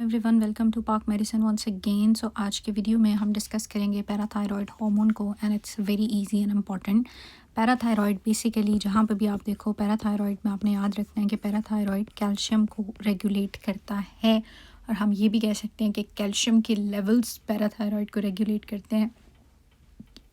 Everyone, welcome to पाक medicine once again. सो आज के वीडियो में हम डिस्कस करेंगे पैराथायरॉयड हार्मोन को and it's very easy and important. Parathyroid basically जहाँ पे भी आप देखो पैराथायरॉयड में आपने याद रखना है कि पैराथायरॉयड कैल्शियम को रेगुलेट करता है, और हम ये भी कह सकते हैं कि कैल्शियम के लेवल्स पैराथायरॉयड को रेगुलेट करते हैं।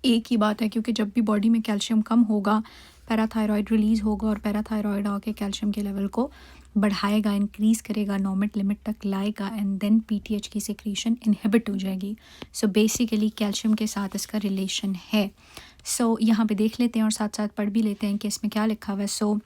एक ही बात है, क्योंकि जब भी बॉडी में कैल्शियम कम होगा पैराथायरॉयड रिलीज़ होगा और पैराथायरॉयड आके कैल्शियम के लेवल को बढ़ाएगा, इंक्रीज़ करेगा, नॉर्मल लिमिट तक लाएगा एंड देन पीटीएच की सिक्रीशन इनहिबिट हो जाएगी। सो बेसिकली कैल्शियम के साथ इसका रिलेशन है। सो यहाँ पे देख लेते हैं और साथ साथ पढ़ भी लेते हैं कि इसमें क्या लिखा हुआ है। सो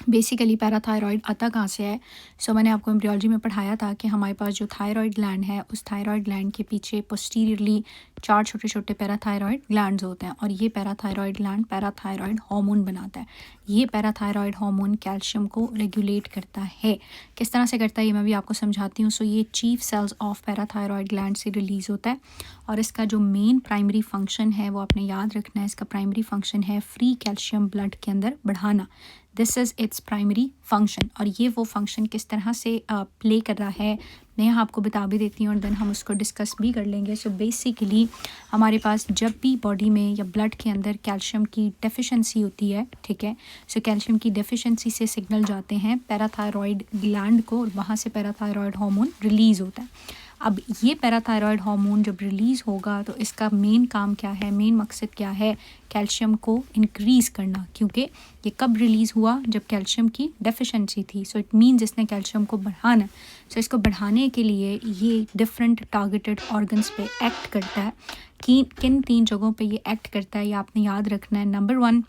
बेसिकली पैराथायरॉयड आता कहाँ से है। सो मैंने आपको एम्ब्रियोलॉजी में पढ़ाया था कि हमारे पास जो थायरॉयड ग्लैंड है उस थायरॉयड ग्लैंड के पीछे पोस्टीरियरली 4 छोटे छोटे पैराथायरॉयड ग्लैंड्स होते हैं, और ये पैराथायरॉयड ग्लैंड पैराथायरॉयड हार्मोन बनाता है। ये पैराथायरॉयड हार्मोन कैल्शियम को रेगुलेट करता है। किस तरह से करता है ये मैं भी आपको समझाती हूँ। सो ये chief cells of parathyroid gland से रिलीज़ होता है, और इसका जो मेन प्राइमरी फंक्शन है वो आपने याद रखना है। इसका प्राइमरी फंक्शन है फ्री कैल्शियम ब्लड के अंदर बढ़ाना। This is its primary function, और ये वो फंक्शन किस तरह से प्ले कर रहा है मैं यहाँ आपको बता भी देती हूँ और देन हम उसको डिस्कस भी कर लेंगे। सो बेसिकली हमारे पास जब भी बॉडी में या ब्लड के अंदर कैल्शियम की डेफिशिएंसी होती है, ठीक है, सो कैल्शियम की डेफिशिएंसी से सिग्नल जाते हैं पैराथायरॉयड ग्लैंड को, और वहाँ से पैराथायरॉयड हार्मोन रिलीज़ होता है। अब ये पैराथायरॉयड हार्मोन जब रिलीज़ होगा तो इसका मेन काम क्या है, मेन मकसद क्या है, कैल्शियम को इंक्रीज़ करना। क्योंकि ये कब रिलीज़ हुआ, जब कैल्शियम की डेफिशिएंसी थी। सो इट मीन्स इसने कैल्शियम को बढ़ाना। सो इसको बढ़ाने के लिए ये डिफरेंट टारगेटेड ऑर्गन्स पे एक्ट करता है। कि किन 3 जगहों पे ये एक्ट करता है ये आपने याद रखना है। नंबर 1,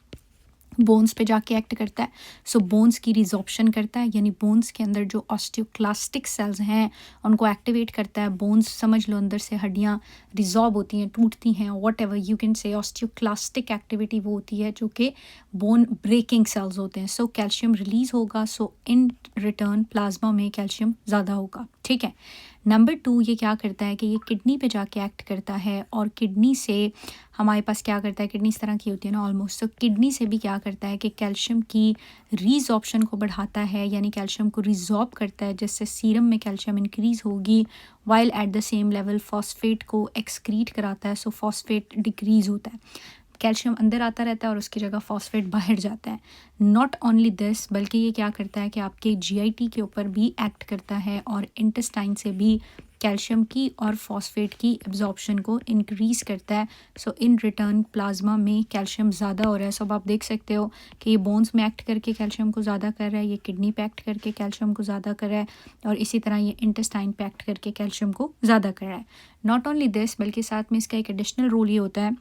बोन्स पे जाके एक्ट करता है। सो बोन्स की रिजॉर्प्शन करता है, यानी बोन्स के अंदर जो ऑस्टियोक्लास्टिक सेल्स हैं उनको एक्टिवेट करता है। बोन्स समझ लो अंदर से हड्डियाँ रिजॉर्ब होती हैं, टूटती हैं, what ever you can say. Osteoclastic activity वो होती है जो कि बोन ब्रेकिंग सेल्स होते हैं। सो कैल्शियम रिलीज़ होगा, सो इन रिटर्न प्लाज्मा में कैल्शियम ज़्यादा होगा, ठीक है। नंबर 2, ये क्या करता है कि ये किडनी पे जाके एक्ट करता है, और किडनी से हमारे पास क्या करता है, किडनी इस तरह की होती है ना ऑलमोस्ट। तो किडनी से भी क्या करता है कि कैल्शियम की रिजॉर्प्शन को बढ़ाता है, यानी कैल्शियम को रिजॉर्ब करता है, जिससे सीरम में कैल्शियम इंक्रीज़ होगी, while at the same level phosphate को एक्सक्रीट कराता है। सो फॉस्फेट डिक्रीज़ होता है, कैल्शियम अंदर आता रहता है और उसकी जगह फॉस्फेट बाहर जाता है। नॉट ओनली दिस, बल्कि ये क्या करता है कि आपके जीआईटी के ऊपर भी एक्ट करता है, और इंटेस्टाइन से भी कैल्शियम की और फॉस्फेट की एब्जॉर्प्शन को इंक्रीज़ करता है। सो इन रिटर्न प्लाज्मा में कैल्शियम ज़्यादा हो रहा है। सब आप देख सकते हो कि ये बोन्स में एक्ट करके कैल्शियम को ज़्यादा कर रहा है, ये किडनी पे एक्ट करके कैल्शियम को ज़्यादा कर रहा है, और इसी तरह ये इंटेस्टाइन पे एक्ट करके कैल्शियम को ज़्यादा कर रहा है। नॉट ओनली दिस, बल्कि साथ में इसका एक एडिशनल रोल ये होता है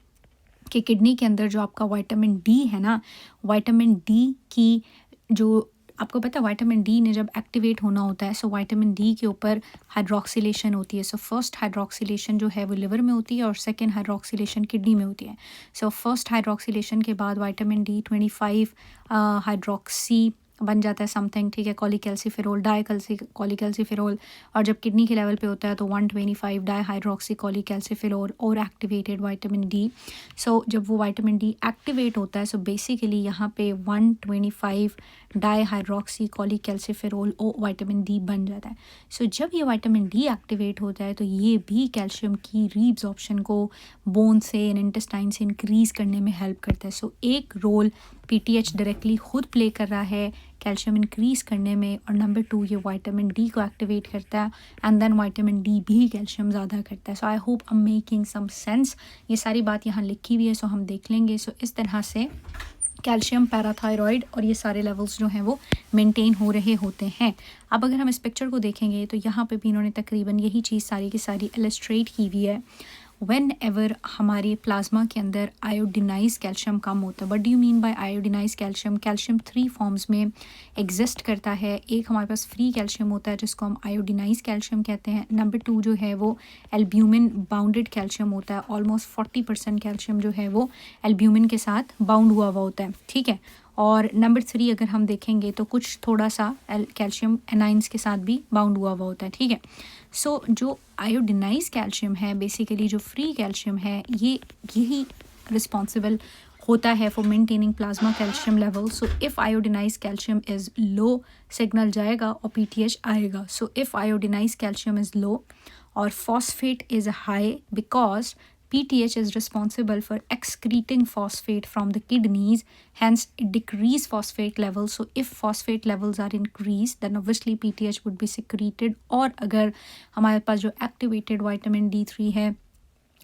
कि किडनी के अंदर जो आपका विटामिन डी है ना, विटामिन डी की जो आपको पता है विटामिन डी ने जब एक्टिवेट होना होता है, सो विटामिन डी के ऊपर हाइड्रोक्सिलेशन होती है। सो फर्स्ट हाइड्रोक्सिलेशन जो है वो लिवर में होती है और सेकंड हाइड्रोक्सिलेशन किडनी में होती है। सो फर्स्ट हाइड्रोक्सिलेशन के बाद विटामिन डी 25 हाइड्रोक्सी बन जाता है समथिंग, ठीक है, कॉलीकैल्सिफेरोल, कॉलीकैल्सिफेरोल, और जब किडनी के लेवल पे होता है तो 125 डाईहाइड्रोक्सी कॉलीकैल्सिफेरोल और एक्टिवेटेड विटामिन डी। सो जब वो विटामिन डी एक्टिवेट होता है, सो बेसिकली यहाँ पे 125 डाईहाइड्रोक्सी कॉलीकैल्सिफेरोल ओ विटामिन डी बन जाता है। सो जब ये विटामिन डी एक्टिवेट होता है तो ये भी कैल्शियम की रीअब्जॉर्प्शन को बोन से एंड इंटेस्टाइन से इंक्रीज़ करने में हेल्प करता है। सो एक रोल पीटीएच डायरेक्टली खुद प्ले कर रहा है कैल्शियम इंक्रीज़ करने में, और नंबर 2 ये विटामिन डी को एक्टिवेट करता है, एंड देन विटामिन डी भी कैल्शियम ज़्यादा करता है। So I hope I am making some sense. ये सारी बात यहाँ लिखी हुई है, सो हम देख लेंगे। सो इस तरह से कैल्शियम, पैराथायरॉयड और ये सारे लेवल्स जो हैं वो मेंटेन हो रहे होते हैं। अब अगर हम इस पिक्चर को देखेंगे तो यहाँ पे भी इन्होंने तकरीबन यही चीज़ सारी की सारी इलस्ट्रेट की हुई है। वेन एवर हमारे प्लाज्मा के अंदर आयोडिनाइज कैल्शियम कम होता है, what do you mean by आयोडिनाइज कैल्शियम। कैल्शियम 3 फॉर्म्स में एग्जिस्ट करता है। एक हमारे पास फ्री कैल्शियम होता है जिसको हम आयोडिनाइज कैल्शियम कहते हैं। नंबर 2 जो है वो एल्ब्यूमिन बाउंडेड कैल्शियम होता है। ऑलमोस्ट 40% कैल्शियम जो है वो एल्ब्यूमिन के साथ बाउंड हुआ होता है, ठीक है। और नंबर 3 अगर हम देखेंगे तो कुछ थोड़ा सा कैल्शियम एनाइंस के साथ भी बाउंड हुआ होता है, ठीक है। सो जो आयोडिनाइज कैल्शियम है, बेसिकली जो फ्री कैल्शियम है, ये यही रिस्पॉन्सिबल होता है for maintaining plasma calcium level. So if आयोडिनाइज कैल्शियम इज़ लो, सिग्नल जाएगा और पीटीएच आएगा. सो इफ़ आयोडिनाइज calcium is low or phosphate is high because PTH is responsible for excreting phosphate from the kidneys, hence it decrease phosphate levels. So if phosphate levels are increased, then obviously PTH would be secreted. और अगर हमारे पास जो activated vitamin D3 है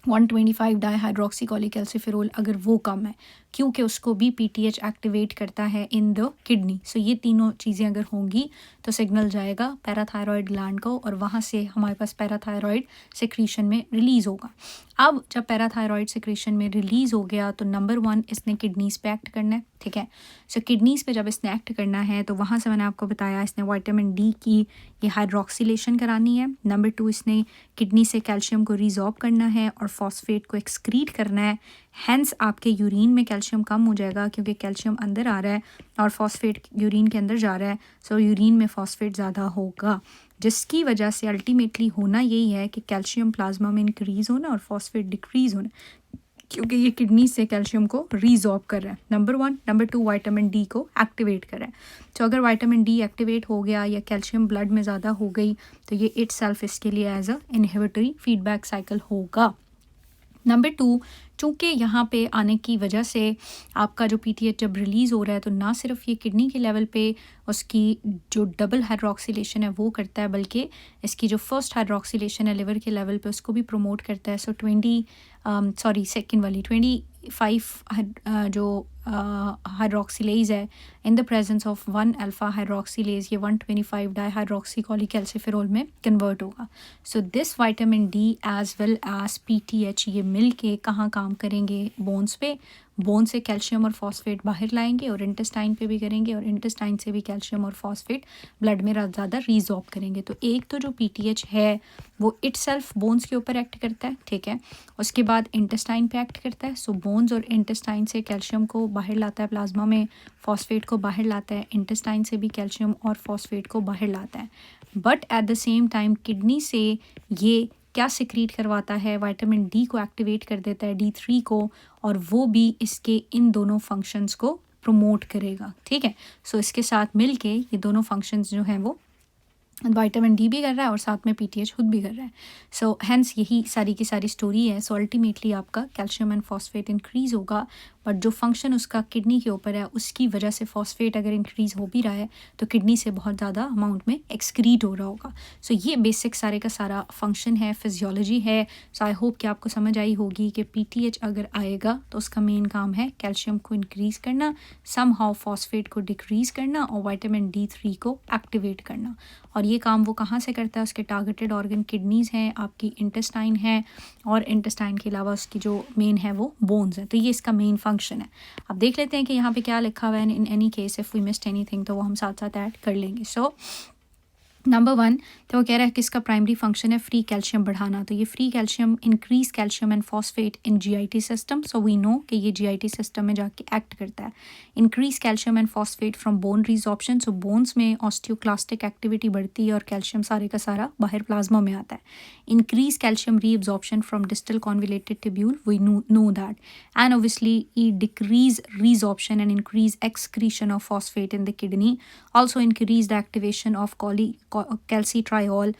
125 डाईहाइड्रोक्सीकोलीकैल्सिफेरोल, अगर वो कम है, क्योंकि उसको भी पीटीएच एक्टिवेट करता है इन द किडनी. सो ये तीनों चीज़ें अगर होंगी तो सिग्नल जाएगा पैराथायरॉयड ग्लैंड को और वहाँ से हमारे पास पैराथायरॉयड सिक्रीशन में रिलीज़ होगा. अब जब पैराथायरॉयड सिक्रीशन में रिलीज़ हो गया तो नंबर 1 इसने किडनीज़ पे एक्ट करना है. ठीक है. सो किडनीज़ पे जब इसने एक्ट करना है तो वहाँ से मैंने आपको बताया इसने विटामिन डी की ये हाइड्रोक्सिलेशन करानी है. नंबर 2 इसने किडनी से कैल्शियम को रिजॉर्ब करना है और फॉस्फेट को एक्सक्रीट करना है. हैंस आपके यूरिन में कैल्शियम कम हो जाएगा क्योंकि कैल्शियम अंदर आ रहा है और फॉस्फेट यूरिन के अंदर जा रहा है. सो यूरिन में फॉस्फेट ज़्यादा होगा, जिसकी वजह से अल्टीमेटली होना यही है कि कैल्शियम प्लाज्मा में इंक्रीज़ होना और फॉस्फेट डिक्रीज़ होना, क्योंकि ये किडनी से कैल्शियम को रिजॉर्ब कर रहा है. नंबर 1. नंबर 2 विटामिन डी को एक्टिवेट कर रहा है. तो अगर विटामिन डी एक्टिवेट हो गया या कैल्शियम ब्लड में ज़्यादा हो गई तो ये इटसेल्फ इसके लिए as a inhibitory feedback cycle होगा. नंबर 2, चूँकि यहाँ पे आने की वजह से आपका जो पीटीएच जब रिलीज़ हो रहा है तो ना सिर्फ ये किडनी के लेवल पे उसकी जो डबल हाइड्रोक्सिलेशन है वो करता है, बल्कि इसकी जो फर्स्ट हाइड्रोक्सिलेशन है लिवर के लेवल पे उसको भी प्रमोट करता है. सो 25 जो हाइड्रोक्सिलेज है in the presence of 1 alpha hydroxylase ये 125 डाईहाइड्रोक्सीकोलीकैल्सिफेरोल में कन्वर्ट होगा. So this vitamin D as well as PTH ये मिल के कहाँ काम करेंगे? बोन्स पे. बोन से कैल्शियम और फॉस्फेट बाहर लाएंगे और इंटेस्टाइन पे भी करेंगे और इंटेस्टाइन से भी कैल्शियम और फॉस्फेट ब्लड में ज़्यादा रिजॉर्ब करेंगे. तो एक तो जो पीटीएच है वो इटसेल्फ बोन्स के ऊपर एक्ट करता है. ठीक है. उसके बाद इंटेस्टाइन पे एक्ट करता है. सो बोन्स और इंटेस्टाइन से कैल्शियम को बाहर लाता है प्लाज्मा में, फॉस्फेट को बाहर लाता है, इंटेस्टाइन से भी कैल्शियम और फॉस्फेट को बाहर लाता है. But at the same time kidney से ये क्या सिक्रीट करवाता है? विटामिन डी को एक्टिवेट कर देता है, D3 को, और वो भी इसके इन दोनों फंक्शंस को प्रमोट करेगा. ठीक है. सो इसके साथ मिल के ये दोनों फंक्शंस जो हैं वो विटामिन डी भी कर रहा है और साथ में पीटीएच खुद भी कर रहा है. सो हैंस यही सारी की सारी स्टोरी है. सो अल्टीमेटली आपका कैल्शियम एंड फॉस्फेट इंक्रीज़ होगा, बट जो फंक्शन उसका किडनी के ऊपर है उसकी वजह से फॉस्फेट अगर इंक्रीज़ हो भी रहा है तो किडनी से बहुत ज़्यादा अमाउंट में एक्सक्रीट हो रहा होगा. सो ये बेसिक सारे का सारा फंक्शन है, फिजियोलॉजी है. सो आई होप कि आपको समझ आई होगी कि पीटीएच अगर आएगा तो उसका मेन काम है कैल्शियम को इंक्रीज़ करना, सम हाउ फॉस्फेट को डिक्रीज़ करना और विटामिन D3 को एक्टिवेट करना. और ये काम वो कहाँ से करता है? उसके टारगेटेड ऑर्गन किडनीज़ हैं, आपकी इंटेस्टाइन है, और इंटेस्टाइन के अलावा उसकी जो मेन है वो बोन्स है. तो ये इसका मेन फंक्शन है. अब देख लेते हैं कि यहाँ पे क्या लिखा हुआ है. In any case if we missed anything तो वो हम साथ साथ ऐड कर लेंगे. सो नंबर 1 तो वो कह रहा है कि इसका प्राइमरी फंक्शन है फ्री कैल्शियम बढ़ाना. तो ये free calcium increase calcium and phosphate in GIT system. So we know कि ये जीआईटी सिस्टम में जाके एक्ट करता है. Increase calcium and phosphate from bone resorption. So bones में ऑस्टियोक्लास्टिक एक्टिविटी बढ़ती है और कैल्शियम सारे का सारा बाहर प्लाज्मा में आता है. Increase calcium reabsorption from distal convoluted tubule, we know that. And obviously ई decrease resorption and increase excretion of phosphate in the kidney. Also increase the activation of calcitriol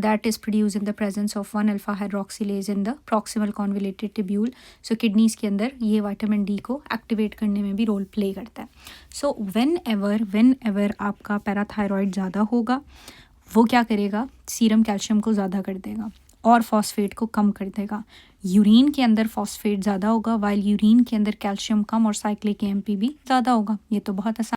that is produced in the presence of 1 alpha hydroxylase in the proximal convoluted tubule. So kidneys के अंदर ये vitamin D को activate करने में भी role play करता है. सो whenever आपका पैराथायरॉयड ज़्यादा होगा वो क्या करेगा? सीरम कैल्शियम को ज़्यादा कर देगा और फॉस्फेट को कम कर देगा. यूरिन के अंदर फॉस्फेट ज़्यादा होगा वाइल यूरिन के अंदर कैल्शियम कम और साइक्लिक एएमपी भी ज़्यादा होगा. ये तो बहुत आसान